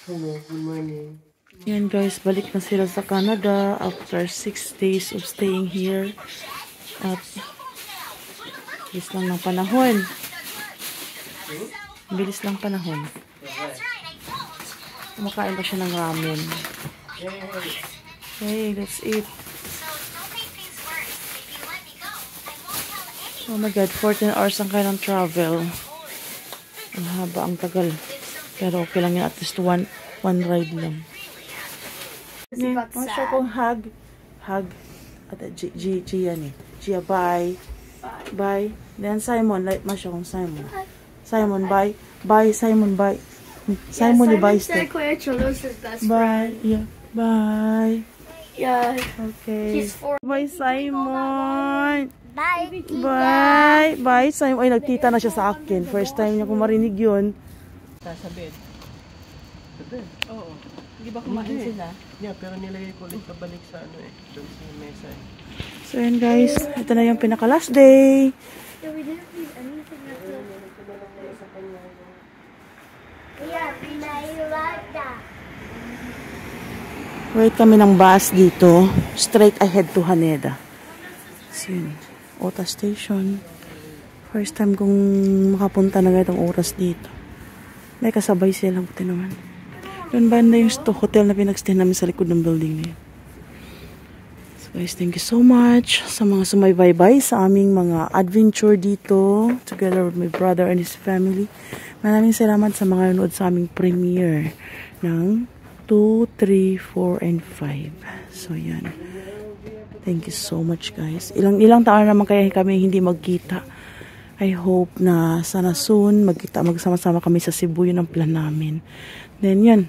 Hello, good morning. Yan guys, balik na sila sa Canada after 6 days of staying here. At bilis lang ng panahon. Bilis lang panahon. Kumakain pa siya ng ramen. Hey, that's it. Oh my god, 14 hours ang kailang travel. Ang haba, ang tagal. Pero okay lang yan, at least one ride lang. Masya kong hug. Hug. At Gia ni. Gia, bye. Bye. Then Simon, like masya kong Simon. Simon, bye. Bye, Simon, bye. Simon, yeah, bye. Bye. Yeah. Bye. Yeah. Okay. He's 4. Bye, Simon. Bye. Bye. Bye, Simon. Ay, nagtita na siya sa akin. First time niya kung marinig yun. Sa bed. Sa bed? Oo. Hindi ba kumain sila? Yeah, pero nilagay ko ulit pabalik sa ano eh. Doon sa mesa eh. So yun guys, ito na yung pinaka last day. Yeah, we didn't leave anything at the... Yeah, Wait kami ng bus dito. Straight ahead to Haneda. So yun, Ota Station. First time kong makapunta na ganitong oras dito. May kasabay sila, buti naman. Doon banda yung hotel na pinag-stay namin sa likod ng building na yun. So guys, thank you so much sa mga sumaybay-bay sa aming mga adventure dito together with my brother and his family. Maraming salamat sa mga nanood sa aming premiere ng 2, 3, 4, and 5. So yan. Thank you so much guys. Ilang taon naman kaya kami hindi magkita. I hope na sana soon magsama-sama kami sa Cebu. Yun ang plan namin. Then yun.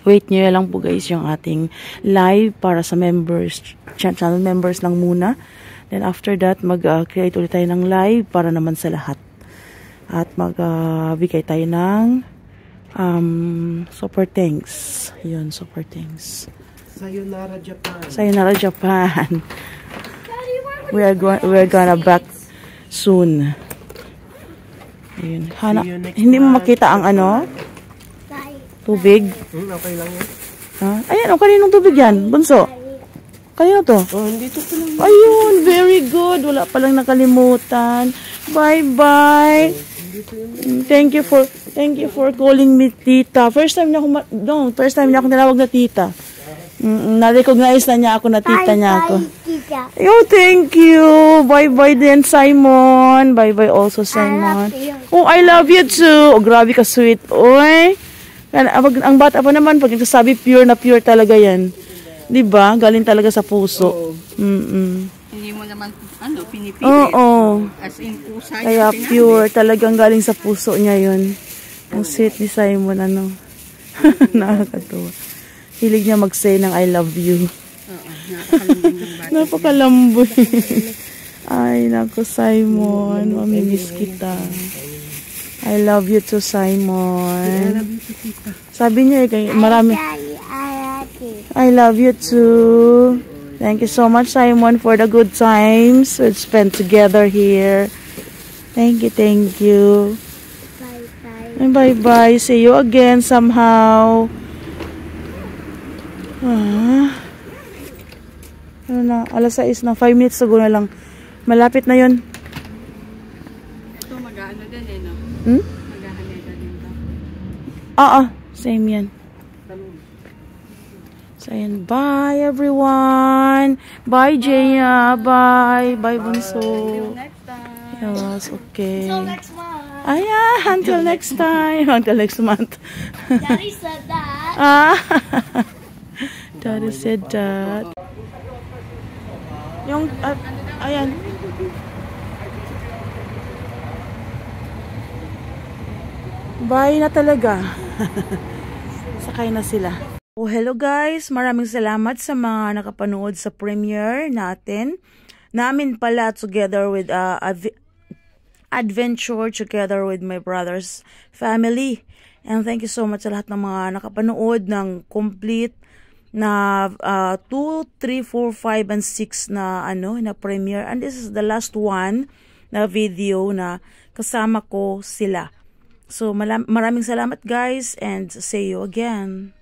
Wait nyo lang po guys yung ating live para sa members, channel members lang muna. Then after that, mag-create ulit tayo ng live para naman sa lahat. At mag-bigay tayo ng super thanks. Yun, super thanks. Sayonara Japan. Sayonara Japan. We're gonna back soon. Ayun. Hindi mo makita ang ano? Tubig. Okay lang yan. Ayan, kaninong tubig yan? Bunso. Kanino to? Oh, dito pa lang. Ayun, very good. Wala palang nakalimutan. Bye-bye. Thank you for calling me tita. First time niya ako tinawag na tita. Na-recognize na niya ako na tita niya ako. Yo, thank you. Bye-bye din, Simon. Bye-bye also, Simon. Oh, I love you too. Oh, grabe ka sweet. Oy. Ang bata pa naman, pag nagsasabi pure na pure talaga yan. Diba? Galing talaga sa puso. Hindi mo naman, pinipilit. Oo. As in, usay. Kaya pure. Talagang galing sa puso niya yun. Ang sweet ni Simon, nakakatuwa. Hilig niya mag-say ng I love you. Oo, napakalambing ng bata. Napakalamboy. Ay, naku, Simon. Mamimiss kita. I love you too, Simon. Sabi niya marami. I love you too. Thank you so much, Simon, for the good times we spent together here. Thank you. Bye-bye. See you again somehow. Ano na, alas 6 na. 5 minutes ago na lang. Malapit na yun. Ito, mag-aano din no? Mag-ahaneda din ba? Oo, same yan. So, ayan. Bye, everyone. Bye, Jaya. Bye. Bye, Bunso. Until next time. Yes, okay. Until next month. Ayan, until next time. Until next month. Daddy said that. Daddy said that. Yung, ayan. Bye na talaga. Sakay na sila. Oh, hello guys. Maraming salamat sa mga nakapanood sa premiere natin. Namin pala together with adventure together with my brother's family. And thank you so much sa lahat ng mga nakapanood ng complete na 2, 3, 4, 5, and 6 na na premiere. And this is the last one na video na kasama ko sila. So maraming salamat guys and see you again.